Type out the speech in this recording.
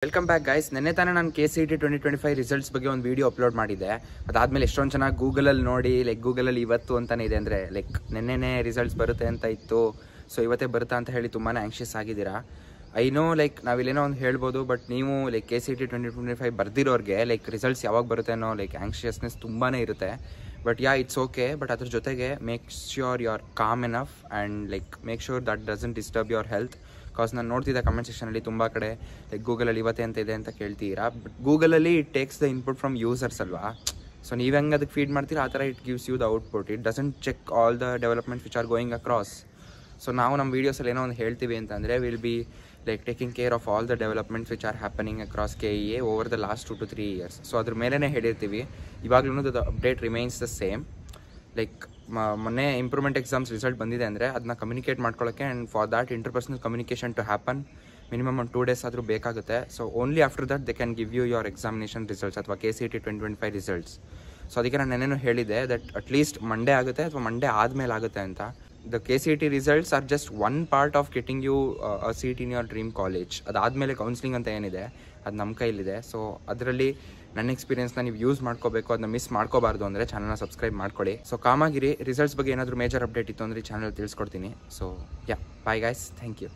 Welcome back guys. ನೆನ್ನೆ ತಾನೇ ನಾನು KCET 2025 ರಿಸಲ್ಟ್ಸ್ ಬಗ್ಗೆ ಒಂದು ವಿಡಿಯೋ ಅಪ್ಲೋಡ್ ಮಾಡಿದ್ದೆ. ಅದಾದಮೇಲೆ ಎಷ್ಟೊಂದು ಚೆನ್ನಾಗಿ ಗೂಗಲಲ್ಲಿ ನೋಡಿ ಗೂಗಲಲ್ಲಿ ಇವತ್ತು ಅಂತಾನೆ ಇದೆ, ಅಂದರೆ ನೆನ್ನೆನೇ ರಿಸಲ್ಟ್ಸ್ ಬರುತ್ತೆ ಅಂತ ಇತ್ತು, ಸೊ ಇವತ್ತೇ ಬರುತ್ತಾ ಅಂತ ಹೇಳಿ ತುಂಬಾ ಆ್ಯಂಕ್ಷಿಯಸ್ ಆಗಿದ್ದೀರಾ. ಐ ನೋ ನಾವಿಲ್ಲೇನೋ ಒಂದು ಹೇಳ್ಬೋದು, ಬಟ್ ನೀವು KCET 2025 ಬರ್ದಿರೋರಿಗೆ ರಿಸಲ್ಟ್ಸ್ ಯಾವಾಗ ಬರುತ್ತೆ ಅನ್ನೋ ಆ್ಯಂಕ್ಷಿಯಸ್ನೆಸ್ ತುಂಬಾ ಇರುತ್ತೆ. But it's okay. ಬಟ್ ಅದ್ರ ಜೊತೆಗೆ make sure you are calm enough and make sure that doesn't disturb your health. Because ನಾನು ನೋಡ್ತಿದ್ದೆ ಕಮೆಂಟ್ ಸೆಕ್ಷನಲ್ಲಿ ತುಂಬ ಕಡೆ ಗೂಗಲಲ್ಲಿ ಇವತ್ತೇ ಅಂತ ಇದೆ ಅಂತ ಕೇಳ್ತೀರಾ. ಬಟ್ ಗೂಗಲಲ್ಲಿ it takes the input from users ಅಲ್ವಾ. ಸೊ ನೀವು ಹೆಂಗೆ ಅದಕ್ಕೆ ಫೀಡ್ ಮಾಡ್ತೀರಾ ಆ ಥರ it gives you the output. It doesn't check all the developments which are going across. So ನಾವು ನಮ್ಮ ವೀಡಿಯೋಸಲ್ಲಿ ಏನೋ ಒಂದು ಹೇಳ್ತೀವಿ ಅಂತಂದರೆ will be taking care of all the developments which are happening across KEA over the last 2 to 3 years. So ಅದ್ರ ಮೇಲೇ ಹೇಳಿರ್ತೀವಿ. ಇವಾಗಲೂ the update remains the same. ಮೊನ್ನೆ ಇಂಪ್ರೂವ್ಮೆಂಟ್ ಎಕ್ಸಾಮ್ಸ್ ರಿಸಲ್ಟ್ ಬಂದಿದೆ ಅಂದರೆ ಅದನ್ನ ಕಮ್ಯುನಿಕೇಟ್ ಮಾಡ್ಕೊಳ್ಳೋಕ್ಕೆ and for that interpersonal communication to happen minimum ಒಂದು 2 days ಆದರೂ ಬೇಕಾಗುತ್ತೆ. So only after that they can give you your examination results ಅಥವಾ KCET 2025 ರಿಸಲ್ಟ್ಸ್. ಸೊ ಅದಕ್ಕೆ ನಾನು ನೆನ್ನೆನೂ ಹೇಳಿದ್ದೆ ದಟ್ ಅಟ್ಲೀಸ್ಟ್ ಮಂಡೇ ಆಗುತ್ತೆ ಅಥವಾ ಮಂಡೇ ಆದಮೇಲೆ ಆಗುತ್ತೆ ಅಂತ. The KCET results are just one part of getting you a seat in your dream college. ಅದಾದಮೇಲೆ ಕೌನ್ಸಿಲಿಂಗ್ ಅಂತ ಏನಿದೆ ಅದು ನಮ್ಮ ಕೈಲಿದೆ. ಸೊ ಅದರಲ್ಲಿ ನನ್ನ ಎಕ್ಸ್ಪೀರಿಯನ್ಸ್ನ ನೀವು ಯೂಸ್ ಮಾಡ್ಕೋಬೇಕು, ಅದನ್ನ ಮಿಸ್ ಮಾಡ್ಕೋಬಾರ್ದು ಅಂದರೆ ಚಾನಲ್ನ ಸಬ್ಸ್ಕ್ರೈಬ್ ಮಾಡ್ಕೊಳ್ಳಿ. ಸೊ ಕಾಮಾಗಿರಿ. ರಿಸಲ್ಟ್ಸ್ ಬಗ್ಗೆ ಏನಾದರೂ ಮೇಜರ್ ಅಪ್ಡೇಟ್ ಇತ್ತು ಅಂದರೆ ಚಾನಲ್ ತಿಳಿಸ್ಕೊಡ್ತೀನಿ. So bye guys, thank you.